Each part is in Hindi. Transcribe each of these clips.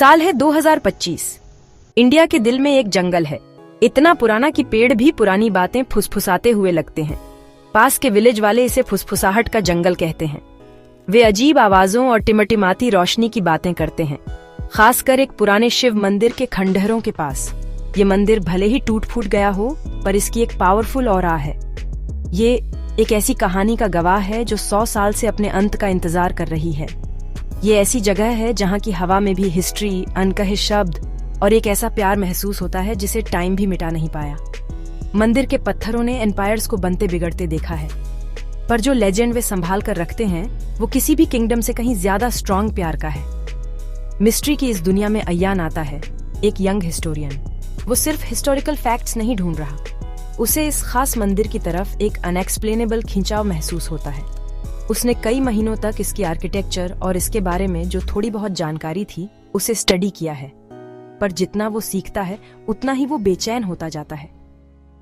साल है 2025। इंडिया के दिल में एक जंगल है, इतना पुराना कि पेड़ भी पुरानी बातें फुसफुसाते हुए लगते हैं। पास के विलेज वाले इसे फुसफुसाहट का जंगल कहते हैं। वे अजीब आवाजों और टिमटिमाती रोशनी की बातें करते हैं, खासकर एक पुराने शिव मंदिर के खंडहरों के पास। ये मंदिर भले ही टूट फूट गया हो, पर इसकी एक पावरफुल ऑरा है। ये एक ऐसी कहानी का गवाह है जो 100 साल से अपने अंत का इंतजार कर रही है। ये ऐसी जगह है जहाँ की हवा में भी हिस्ट्री, अनकहे शब्द और एक ऐसा प्यार महसूस होता है जिसे टाइम भी मिटा नहीं पाया। मंदिर के पत्थरों ने एम्पायर्स को बनते बिगड़ते देखा है, पर जो लेजेंड वे संभाल कर रखते हैं वो किसी भी किंगडम से कहीं ज्यादा स्ट्रॉन्ग प्यार का है। मिस्ट्री की इस दुनिया में अय्यान आता है, एक यंग हिस्टोरियन। वो सिर्फ हिस्टोरिकल फैक्ट्स नहीं ढूंढ रहा, उसे इस खास मंदिर की तरफ एक अनएक्सप्लेनेबल खिंचाव महसूस होता है। उसने कई महीनों तक इसकी आर्किटेक्चर और इसके बारे में जो थोड़ी बहुत जानकारी थी उसे स्टडी किया है, पर जितना वो सीखता है उतना ही वो बेचैन होता जाता है।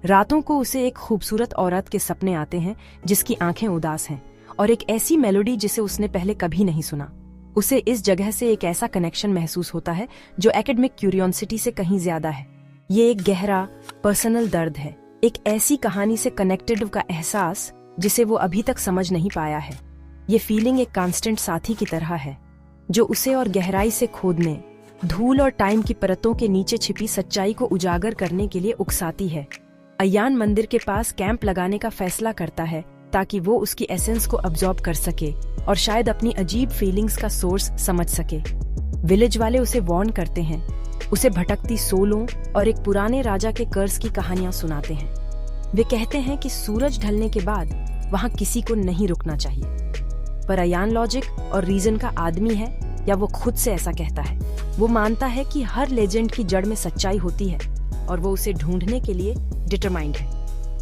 रातों को उसे एक खूबसूरत औरत के सपने आते हैं जिसकी आंखें उदास हैं, और एक ऐसी मेलोडी जिसे उसने पहले कभी नहीं सुना। उसे इस जगह से एक ऐसा कनेक्शन महसूस होता है जो एकेडमिक क्यूरियोसिटी से कहीं ज्यादा है। ये एक गहरा पर्सनल दर्द है, एक ऐसी कहानी से कनेक्टेड का एहसास जिसे वो अभी तक समझ नहीं पाया है। ये फीलिंग एक कांस्टेंट साथी की तरह है जो उसे और गहराई से खोदने, धूल और टाइम की परतों के नीचे छिपी सच्चाई को उजागर करने के लिए उकसाती है। अय्यान मंदिर के पास कैंप लगाने का फैसला करता है ताकि वो उसकी एसेंस को अब्सॉर्ब कर सके और शायद अपनी अजीब फीलिंग्स का सोर्स समझ सके। विलेज वाले उसे वार्न करते हैं, उसे भटकती सोलों और एक पुराने राजा के कर्ज की कहानियां सुनाते हैं। वे कहते हैं कि सूरज ढलने के बाद वहां किसी को नहीं रुकना चाहिए, पर अय्यान लॉजिक और रीजन का आदमी है, या वो खुद से ऐसा कहता है। वो मानता है कि हर लेजेंड की जड़ में सच्चाई होती है और वो उसे ढूंढने के लिए डिटरमाइंड है।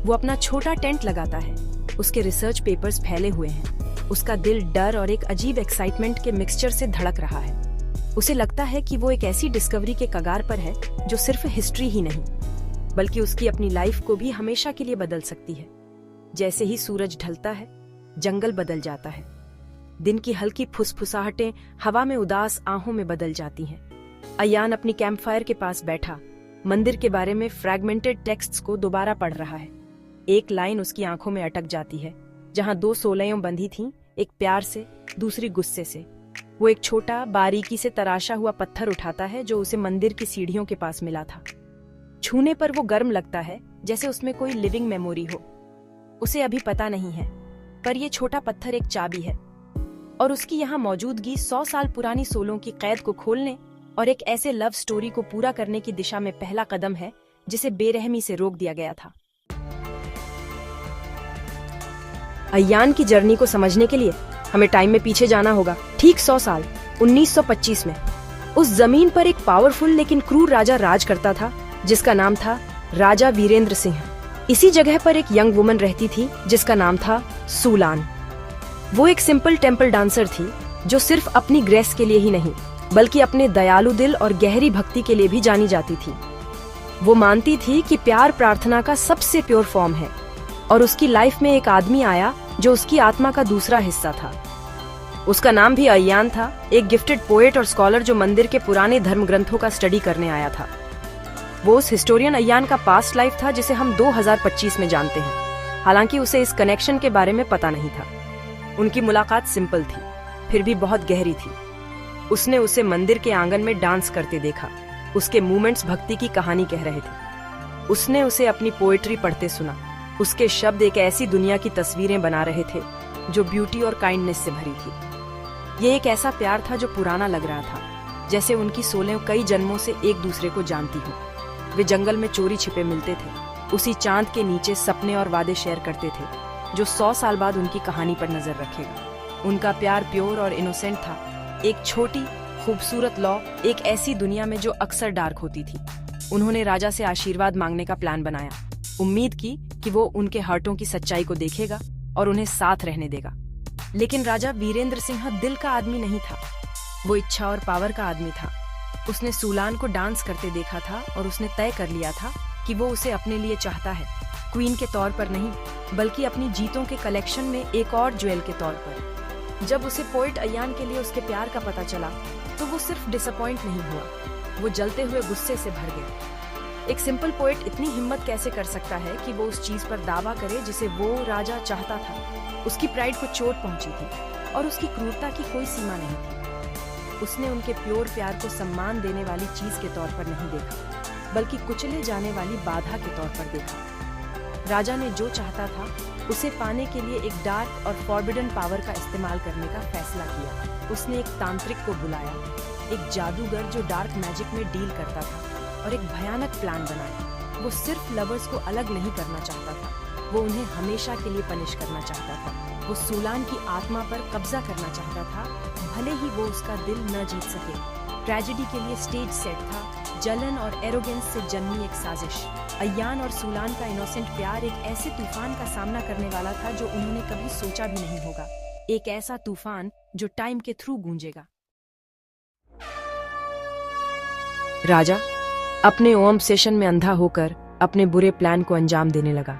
वो अपना छोटा टेंट लगाता है, उसके रिसर्च पेपर्स फैले हुए हैं। उसका दिल डर और एक अजीब एक्साइटमेंट के मिक्सचर से धड़क रहा है। उसे लगता है कि वो एक ऐसी डिस्कवरी के कगार पर है जो सिर्फ हिस्ट्री ही नहीं बल्कि उसकी अपनी लाइफ को भी हमेशा के लिए बदल सकती है। जैसे ही सूरज ढलता है, जंगल बदल जाता है। दिन की हल्की फुसफुसाहटें हवा में उदास आहों में बदल जाती हैं। अय्यान अपनी कैंपफायर के पास बैठा मंदिर के बारे में फ्रैगमेंटेड टेक्स्ट्स को दोबारा पढ़ रहा है। एक लाइन उसकी आंखों में अटक जाती है, जहां 2 सोलैयों बंधी थीं, एक प्यार से, दूसरी गुस्से से। वो एक छोटा, बारीकी से तराशा हुआ पत्थर उठाता है जो उसे मंदिर की सीढ़ियों के पास मिला था। छूने पर वो गर्म लगता है, जैसे उसमें कोई लिविंग मेमोरी हो। उसे अभी पता नहीं है, पर ये छोटा पत्थर एक चाबी है, और उसकी यहाँ मौजूदगी 100 साल पुरानी सोलों की कैद को खोलने और एक ऐसे लव स्टोरी को पूरा करने की दिशा में पहला कदम है जिसे बेरहमी से रोक दिया गया था। अय्यान की जर्नी को समझने के लिए हमें टाइम में पीछे जाना होगा, ठीक 100 साल 1925 में। उस जमीन पर एक पावरफुल लेकिन क्रूर राजा राज करता था जिसका नाम था राजा वीरेंद्र सिंह। इसी जगह पर एक यंग वुमन रहती थी जिसका नाम था सूलान। वो एक सिंपल टेम्पल डांसर थी जो सिर्फ अपनी ग्रेस के लिए ही नहीं बल्कि अपने दयालु दिल और गहरी भक्ति के लिए भी जानी जाती थी। वो मानती थी कि प्यार प्रार्थना का सबसे प्योर फॉर्म है, और उसकी लाइफ में एक आदमी आया जो उसकी आत्मा का दूसरा हिस्सा था। उसका नाम भी अय्यान था, एक गिफ्टेड पोएट और स्कॉलर जो मंदिर के पुराने धर्म ग्रंथों का स्टडी करने आया था। वो उस हिस्टोरियन अय्यान का पास्ट लाइफ था जिसे हम 2025 में जानते हैं। हालांकि उसे इस कनेक्शन के बारे में पता नहीं था। उनकी मुलाकात सिंपल थी, फिर भी बहुत गहरी थी। उसने उसे मंदिर के आंगन में डांस करते देखा। उसके मूवमेंट्स भक्ति की कहानी कह रहे थे। उसने उसे अपनी पोएट्री पढ़ते सुना। उसके शब्द एक ऐसी दुनिया की तस्वीरें बना रहे थे जो ब्यूटी और काइंडनेस से भरी थी। ये एक ऐसा प्यार था जो पुराना लग रहा था, जैसे उनकी सोलें कई जन्मों से एक दूसरे को जानती हों। वे जंगल में चोरी छिपे मिलते थे, उसी चांद के नीचे सपने और वादे शेयर करते थे जो 100 साल बाद उनकी कहानी पर नजर रखेगा। उनका प्यार प्योर और इनोसेंट था, एक छोटी खूबसूरत लॉ, एक ऐसी दुनिया में जो अक्सर डार्क होती थी। उन्होंने राजा से आशीर्वाद मांगने का प्लान बनाया, उम्मीद की कि वो उनके हार्टों की सच्चाई को देखेगा और उन्हें साथ रहने देगा। लेकिन राजा वीरेंद्र सिंह दिल का आदमी नहीं था, वो इच्छा और पावर का आदमी था। उसने सूलान को डांस करते देखा था और उसने तय कर लिया था कि वो उसे अपने लिए चाहता है, क्वीन के तौर पर नहीं बल्कि अपनी जीतों के कलेक्शन में एक और ज्वेल के तौर पर। जब उसे पोएट अय्यान के लिए उसके प्यार का पता चला तो वो सिर्फ डिसअपॉइंट नहीं हुआ, वो जलते हुए गुस्से से भर गया। एक सिंपल पोएट इतनी हिम्मत कैसे कर सकता है कि वो उस चीज पर दावा करे जिसे वो राजा चाहता था। उसकी प्राइड को चोट पहुंची थी और उसकी क्रूरता की कोई सीमा नहीं थी। उसने उनके प्योर प्यार को सम्मान देने वाली चीज के तौर पर नहीं देखा, बल्कि कुचले जाने वाली बाधा के तौर पर देखा। राजा ने जो चाहता था उसे पाने के लिए एक डार्क और फॉरबिडन पावर का इस्तेमाल करने का फैसला किया। उसने एक तांत्रिक को बुलाया, एक जादूगर जो डार्क मैजिक में डील करता था, और एक भयानक प्लान बनाया। वो सिर्फ लवर्स को अलग नहीं करना चाहता था, वो उन्हें हमेशा के लिए पनिश करना चाहता था। वो सूलान की आत्मा पर कब्जा करना चाहता था, भले ही वो उसका दिल न जीत सके। ट्रेजेडी के लिए स्टेज सेट था, जलन और एरोगेंस से जन्मी एक साजिश। अय्यान और सूलान का इनोसेंट प्यार एक ऐसे तूफान का सामना करने वाला था जो उन्होंने कभी सोचा भी नहीं होगा। एक ऐसा तूफान जो टाइम के थ्रू गूंजेगा। राजा अपने ओम सेशन में अंधा होकर अपने बुरे प्लान को अंजाम देने लगा।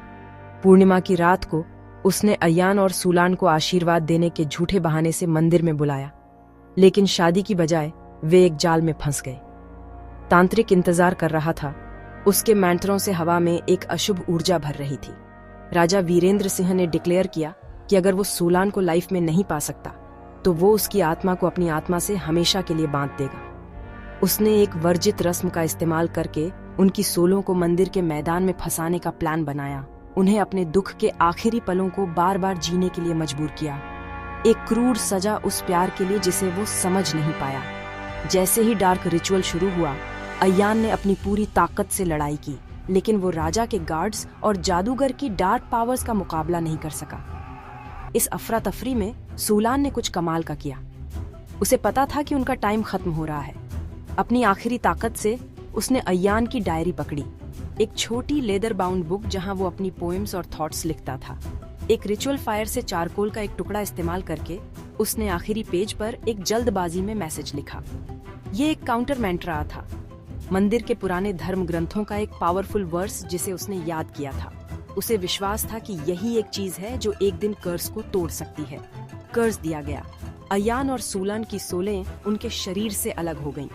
पूर्णिमा की रात को उसने अय्यान और सूलान को आशीर्वाद देने के झूठे बहाने से मंदिर में बुलाया, लेकिन शादी की बजाय वे एक जाल में फंस गए। तांत्रिक इंतजार कर रहा था, उसके मंत्रों से हवा में एक अशुभ ऊर्जा भर रही थी। राजा वीरेंद्र सिंह ने डिक्लेयर किया कि अगर वो सूलान को लाइफ में नहीं पा सकता तो वो उसकी आत्मा को अपनी आत्मा से हमेशा के लिए बांध देगा। उसने एक वर्जित रस्म का इस्तेमाल करके उनकी सोलों को मंदिर के मैदान में फंसाने का प्लान बनाया, उन्हें अपने दुख के आखिरी पलों को बार बार जीने के लिए मजबूर किया। एक क्रूर सजा उस प्यार के लिए जिसे वो समझ नहीं पाया। जैसे ही डार्क रिचुअल शुरू हुआ, अय्यान ने अपनी पूरी ताकत से लड़ाई की, लेकिन वो राजा के गार्ड्स और जादूगर की डार्क पावर्स का मुकाबला नहीं कर सका। इस अफरा तफरी में सूलान ने कुछ कमाल का किया। उसे पता था कि उनका टाइम खत्म हो रहा है। अपनी आखिरी ताकत से उसने अय्यान की डायरी पकड़ी, एक छोटी लेदर बाउंड बुक जहां वो अपनी पोएम्स और थॉट्स लिखता था। एक रिचुअल फायर से चारकोल का एक टुकड़ा इस्तेमाल करके उसने आखिरी पेज पर एक जल्दबाजी में मैसेज लिखा। ये एक काउंटर मैंट्रा था, मंदिर के पुराने धर्म ग्रंथों का एक पावरफुल वर्स जिसे उसने याद किया था। उसे विश्वास था कि यही एक चीज है जो एक दिन कर्स को तोड़ सकती है। कर्स दिया गया। अय्यान और सूलान की सोलें उनके शरीर से अलग हो गईं,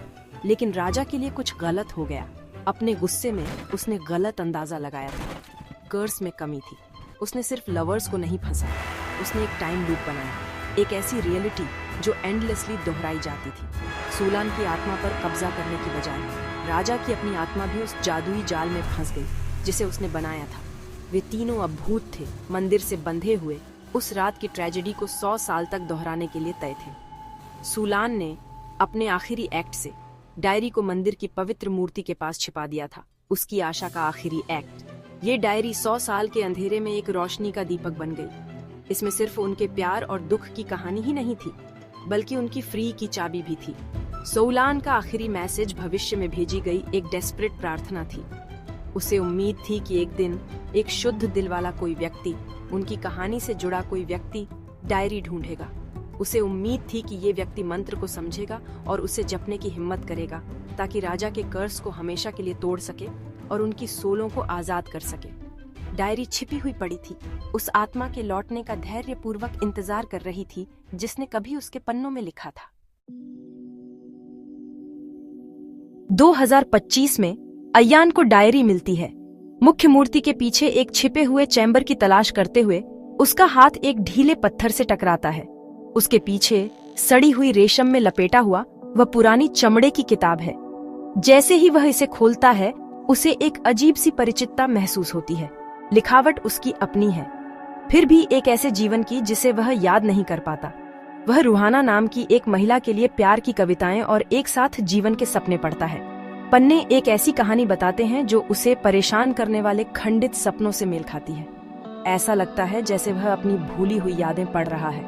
लेकिन राजा के लिए कुछ गलत हो गया। अपने गुस्से में उसने गलत अंदाजा लगाया था। कर्स में कमी थी। उसने सिर्फ लवर्स को नहीं फंसाया, उसने एक टाइम लूप बनाया, एक ऐसी रियलिटी जो एंडलेसली दोहराई जाती थी। सूलान की आत्मा पर कब्जा करने की बजाय राजा की अपनी आत्मा भी उस जादुई जाल में फंस गई जिसे उसने बनाया था। वे तीनों अब भूत थे, मंदिर से बंधे हुए, उस रात की ट्रेजेडी को 100 साल तक दोहराने के लिए तय थे। सूलान ने अपने आखिरी एक्ट से डायरी को मंदिर की पवित्र मूर्ति के पास छिपा दिया था, उसकी आशा का आखिरी एक्ट। ये डायरी 100 साल के अंधेरे में एक रोशनी का दीपक बन गई। इसमें सिर्फ उनके प्यार और दुख की कहानी ही नहीं थी, बल्कि उनकी फ्री की चाबी भी थी। सूलान का आखिरी मैसेज भविष्य में भेजी गई एक डेस्परेट प्रार्थना थी। उसे उम्मीद थी कि एक दिन एक शुद्ध दिल वाला कोई व्यक्ति, उनकी कहानी से जुड़ा कोई व्यक्ति डायरी ढूंढेगा। उसे उम्मीद थी कि ये व्यक्ति मंत्र को समझेगा और उसे जपने की हिम्मत करेगा, ताकि राजा के कर्स को हमेशा के लिए तोड़ सके और उनकी सोलों को आजाद कर सके। डायरी छिपी हुई पड़ी थी, उस आत्मा के लौटने का धैर्यपूर्वक इंतजार कर रही थी जिसने कभी उसके पन्नों में लिखा था। 2025 में अय्यान को डायरी मिलती है। मुख्य मूर्ति के पीछे एक छिपे हुए चैम्बर की तलाश करते हुए उसका हाथ एक ढीले पत्थर से टकराता है। उसके पीछे सड़ी हुई रेशम में लपेटा हुआ वह पुरानी चमड़े की किताब है। जैसे ही वह इसे खोलता है, उसे एक अजीब सी परिचितता महसूस होती है। लिखावट उसकी अपनी है, फिर भी एक ऐसे जीवन की जिसे वह याद नहीं कर पाता। वह रूहाना नाम की एक महिला के लिए प्यार की कविताएं और एक साथ जीवन के सपने पढ़ता है। पन्ने एक ऐसी कहानी बताते हैं जो उसे परेशान करने वाले खंडित सपनों से मेल खाती है। ऐसा लगता है जैसे वह अपनी भूली हुई यादें पढ़ रहा है,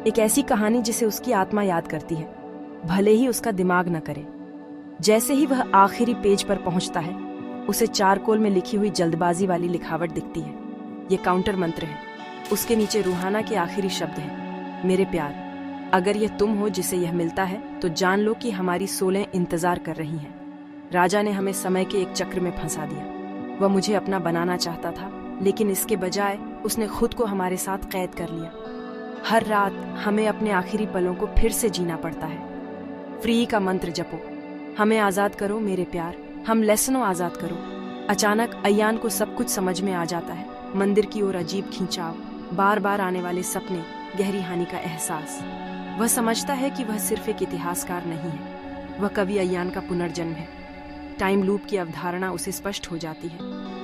एक ऐसी कहानी जिसे उसकी आत्मा याद करती है, भले ही उसका दिमाग न करे। जैसे ही वह आखिरी पेज पर पहुंचता है, उसे चारकोल में लिखी हुई जल्दबाजी वाली लिखावट दिखती है। ये काउंटर मंत्र है। उसके नीचे रूहाना के आखिरी शब्द हैं, मेरे प्यार, अगर यह तुम हो जिसे यह मिलता है तो जान लो कि हमारी सोलें इंतजार कर रही हैं। राजा ने हमें समय के एक चक्र में फंसा दिया। वह मुझे अपना बनाना चाहता था, लेकिन इसके बजाय उसने खुद को हमारे साथ कैद कर लिया। हर रात हमें अपने आखिरी पलों को फिर से जीना पड़ता है, फ्री का मंत्र जपो, हमें आजाद करो मेरे प्यार, हम लेसनों आजाद करो। अचानक अयान को सब कुछ समझ में आ जाता है। मंदिर की ओर अजीब खिंचाव, बार बार आने वाले सपने, गहरी हानि का एहसास। वह समझता है कि वह सिर्फ एक इतिहासकार नहीं है, वह कवि अयान का पुनर्जन्म है। टाइम लूप की अवधारणा उसे स्पष्ट हो जाती है।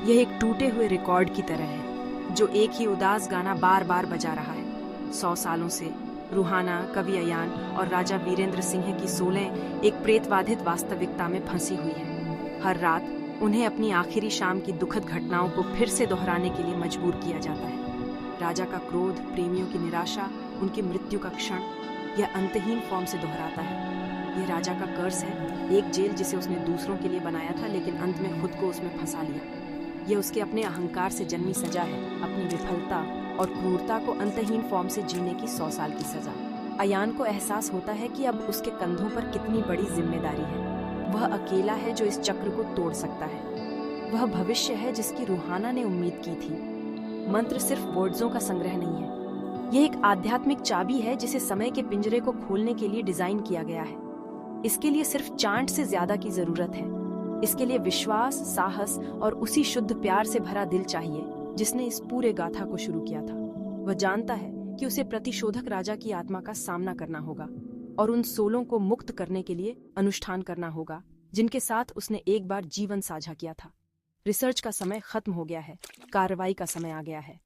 यह एक टूटे हुए रिकॉर्ड की तरह है जो एक ही उदास गाना बार बार बजा रहा है। 100 सालों से रूहाना, कवि अयान और राजा वीरेंद्र सिंह की सोलें एक प्रेतवाधित वास्तविकता में फंसी हुई है। हर रात उन्हें अपनी आखिरी शाम की दुखद घटनाओं को फिर से दोहराने के लिए मजबूर किया जाता है। राजा का क्रोध, प्रेमियों की निराशा, उनकी मृत्यु का क्षण, यह अंतहीन फॉर्म से दोहराता है। यह राजा का कर्ज है, एक जेल जिसे उसने दूसरों के लिए बनाया था लेकिन अंत में खुद को उसमें फंसा लिया। यह उसके अपने अहंकार से जन्मी सजा है, अपनी विफलता और क्रूरता को अंतहीन फॉर्म से जीने की 100 साल की सजा। अयान को एहसास होता है कि अब उसके कंधों पर कितनी बड़ी जिम्मेदारी है। वह अकेला है जो इस चक्र को तोड़ सकता है। वह भविष्य है जिसकी रूहाना ने उम्मीद की थी। मंत्र सिर्फ वर्ड्सों का संग्रह नहीं है, यह एक आध्यात्मिक चाबी है जिसे समय के पिंजरे को खोलने के लिए डिजाइन किया गया है। इसके लिए सिर्फ चांट से ज्यादा की जरूरत है। इसके लिए विश्वास, साहस और उसी शुद्ध प्यार से भरा दिल चाहिए जिसने इस पूरे गाथा को शुरू किया था। वह जानता है कि उसे प्रतिशोधक राजा की आत्मा का सामना करना होगा और उन सोलों को मुक्त करने के लिए अनुष्ठान करना होगा जिनके साथ उसने एक बार जीवन साझा किया था। रिसर्च का समय खत्म हो गया है, कार्रवाई का समय आ गया है।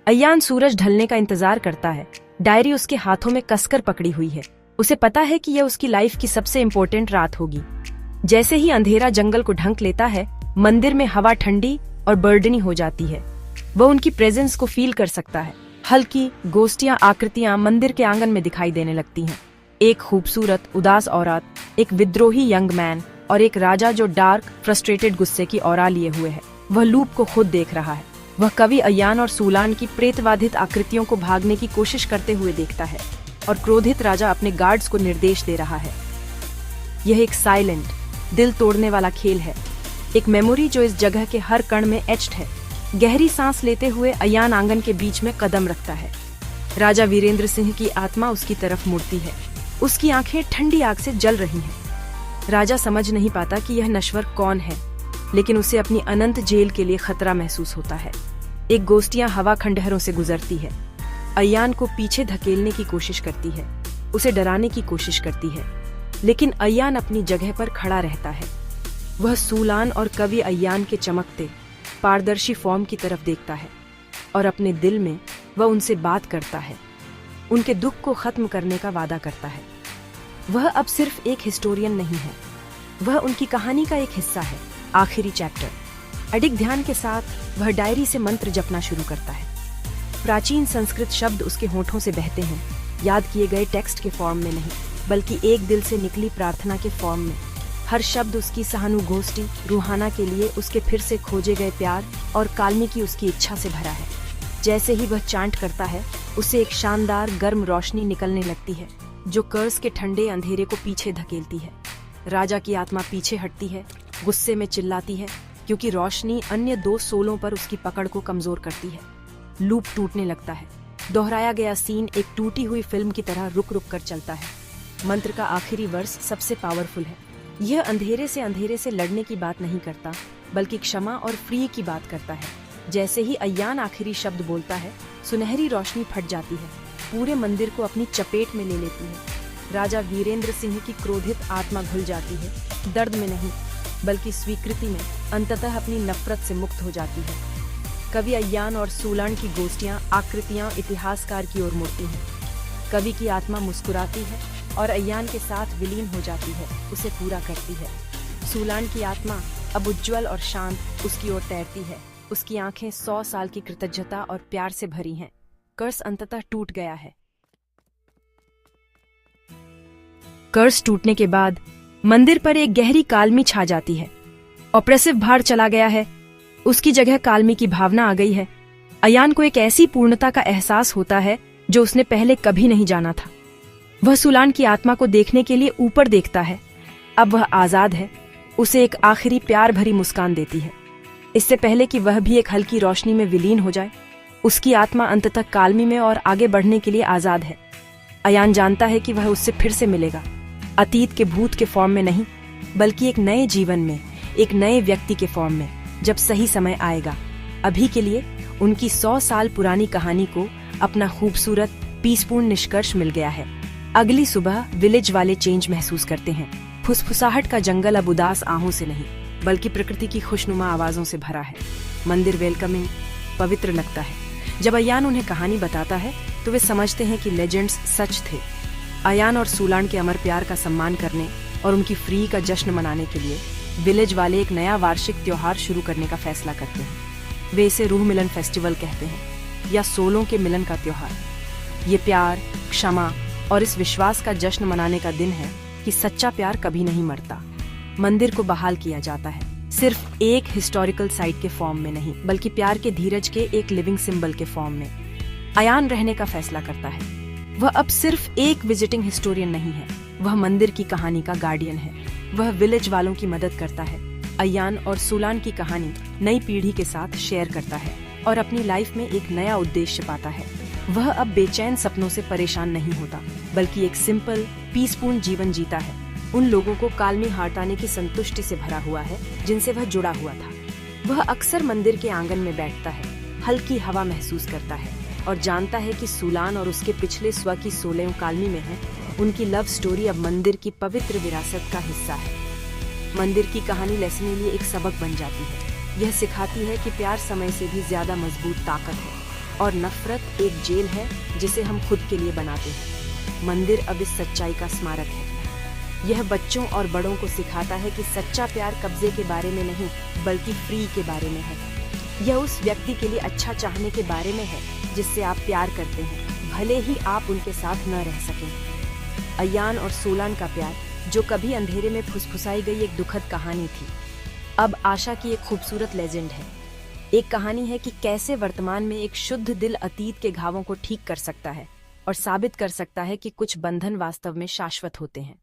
अयान सूरज ढलने का इंतजार करता है। डायरी उसके हाथों में कसकर पकड़ी हुई है। उसे पता है कि यह उसकी लाइफ की सबसे इम्पोर्टेंट रात होगी। जैसे ही अंधेरा जंगल को ढंक लेता है, मंदिर में हवा ठंडी और बर्डनी हो जाती है। वह उनकी प्रेजेंस को फील कर सकता है। हल्की गोश्तियां, आकृतियां मंदिर के आंगन में दिखाई देने लगती हैं। एक खूबसूरत उदास औरत, एक विद्रोही यंग मैन और एक राजा जो डार्क फ्रस्ट्रेटेड गुस्से की औरा लिए हुए है। वह लूप को खुद देख रहा है। वह कवि अयान और सूलान की प्रेतवाधित आकृतियों को भागने की कोशिश करते हुए देखता है और क्रोधित राजा अपने गार्ड्स को निर्देश दे रहा है। यह एक साइलेंट, दिल तोड़ने वाला खेल है, एक मेमोरी जो इस जगह के हर कण में एच्ड है। गहरी सांस लेते हुए अयान आंगन के बीच में कदम रखता है। राजा वीरेंद्र सिंह की आत्मा उसकी तरफ मुड़ती है। उसकी आंखें ठंडी आग से जल रही हैं। राजा समझ नहीं पाता कि यह नश्वर कौन है, लेकिन उसे अपनी अनंत जेल के लिए खतरा महसूस होता है। एक गोश्तियां हवा खंडहरों से गुजरती है, अयान को पीछे धकेलने की कोशिश करती है, उसे डराने की कोशिश करती है, लेकिन अयान अपनी जगह पर खड़ा रहता है। वह सूलान और कवि अयान के चमकते, पारदर्शी फॉर्म की तरफ देखता है और अपने दिल में वह उनसे बात करता है, उनके दुख को खत्म करने का वादा करता है। वह अब सिर्फ एक हिस्टोरियन नहीं है, वह उनकी कहानी का एक हिस्सा है। आखिरी चैप्टर। अडिग ध्यान के साथ वह डायरी से मंत्र जपना शुरू करता है। प्राचीन संस्कृत शब्द उसके होठों से बहते हैं, याद किए गए टेक्स्ट के फॉर्म में नहीं, बल्कि एक दिल से निकली प्रार्थना के फॉर्म में। हर शब्द उसकी सहानुभूति, रूहाना के लिए उसके फिर से खोजे गए प्यार और कालमी की उसकी इच्छा से भरा है। जैसे ही वह चांट करता है, उसे एक शानदार गर्म रोशनी निकलने लगती है जो कर्स के ठंडे अंधेरे को पीछे धकेलती है। राजा की आत्मा पीछे हटती है, गुस्से में चिल्लाती है, क्योंकि रोशनी अन्य 2 सोलों पर उसकी पकड़ को कमजोर करती है। लूप टूटने लगता है। दोहराया गया सीन एक टूटी हुई फिल्म की तरह रुक रुक कर चलता है। मंत्र का आखिरी वर्स सबसे पावरफुल है। यह अंधेरे से लड़ने की बात नहीं करता, बल्कि क्षमा और फ्री की बात करता है। जैसे ही अयान आखिरी शब्द बोलता है, सुनहरी रोशनी फट जाती है, पूरे मंदिर को अपनी चपेट में ले लेती है। राजा वीरेंद्र सिंह की क्रोधित आत्मा घुल जाती है, दर्द में नहीं बल्कि स्वीकृति में, अंततः अपनी नफरत से मुक्त हो जाती है। कवि अयान और सूलान की गोश्तियां, आकृतियां इतिहासकार की ओर मुड़ती हैं। कवि की आत्मा मुस्कुराती है और अयान के साथ विलीन हो जाती है, उसे पूरा करती है। सूलान की आत्मा अब उज्जवल और शांत उसकी ओर तैरती है। उसकी आंखें 100 साल की कृतज्ञता और प्यार से भरी हैं। कर्स अंततः टूट गया है। कर्स टूटने के बाद मंदिर पर एक गहरी कालमी छा जाती है। ऑप्रेसिव भार चला गया है, उसकी जगह कालमी की भावना आ गई है। अयान को एक ऐसी पूर्णता का एहसास होता है जो उसने पहले कभी नहीं जाना था। वह सूलान की आत्मा को देखने के लिए ऊपर देखता है। अब वह आजाद है। उसे एक आखिरी प्यार भरी मुस्कान देती है। इससे पहले कि वह भी एक हल्की रोशनी में विलीन हो जाए, उसकी आत्मा अंततः कालमी में और आगे बढ़ने के लिए आजाद है। अयान जानता है कि वह उससे फिर से मिलेगा, अतीत के भूत के फॉर्म में नहीं, बल्कि एक नए जीवन में, एक नए व्यक्ति के फॉर्म में, जब सही समय आएगा। अभी के लिए उनकी 100 साल पुरानी कहानी को अपना खूबसूरत पीसपूर्ण निष्कर्ष मिल गया है। अगली सुबह विलेज वाले चेंज महसूस करते हैं। फुसफुसाहट का जंगल अब उदास आहों से नहीं, बल्कि प्रकृति की खुशनुमा आवाजों से भरा है। मंदिर वेलकमिंग, पवित्र लगता है। जब अयान उन्हें कहानी बताता है तो वे समझते हैं कि लेजेंड्स सच थे। अयान और सूलान के अमर प्यार का सम्मान करने और उनकी फ्री का जश्न मनाने के लिए विलेज वाले एक नया वार्षिक त्योहार शुरू करने का फैसला करते हैं। वे इसे रूह मिलन फेस्टिवल कहते हैं, या सोलों के मिलन का त्योहार। ये प्यार, क्षमा और इस विश्वास का जश्न मनाने का दिन है कि सच्चा प्यार कभी नहीं मरता। मंदिर को बहाल किया जाता है, सिर्फ एक हिस्टोरिकल साइट के फॉर्म में नहीं, बल्कि प्यार के धीरज के एक लिविंग सिंबल के फॉर्म में। अयान रहने का फैसला करता है। वह अब सिर्फ एक विजिटिंग हिस्टोरियन नहीं है, वह मंदिर की कहानी का गार्डियन है। वह विलेज वालों की मदद करता है, अयान और सूलान की कहानी नई पीढ़ी के साथ शेयर करता है और अपनी लाइफ में एक नया उद्देश्य पाता है। वह अब बेचैन सपनों से परेशान नहीं होता, बल्कि एक सिंपल पीसपूर्ण जीवन जीता है। उन लोगों को कालमी हटाने की संतुष्टि से भरा हुआ है जिनसे वह जुड़ा हुआ था। वह अक्सर मंदिर के आंगन में बैठता है, हल्की हवा महसूस करता है और जानता है कि सूलान और उसके पिछले स्व की सोलें कालमी में है। उनकी लव स्टोरी अब मंदिर की पवित्र विरासत का हिस्सा है। मंदिर की कहानी लेसने लिए एक सबक बन जाती है। यह सिखाती है कि प्यार समय से भी ज्यादा मजबूत ताकत है और नफरत एक जेल है जिसे हम खुद के लिए बनाते हैं। मंदिर अब इस सच्चाई का स्मारक है। यह बच्चों और बड़ों को सिखाता है कि सच्चा प्यार कब्जे के बारे में नहीं, बल्कि फ्री के बारे में है। यह उस व्यक्ति के लिए अच्छा चाहने के बारे में है जिससे आप प्यार करते हैं, भले ही आप उनके साथ न रह सकें। अयान और सूलान का प्यार, जो कभी अंधेरे में फुसफुसाई गई एक दुखद कहानी थी, अब आशा की एक खूबसूरत लेजेंड है। एक कहानी है कि कैसे वर्तमान में एक शुद्ध दिल अतीत के घावों को ठीक कर सकता है और साबित कर सकता है कि कुछ बंधन वास्तव में शाश्वत होते हैं।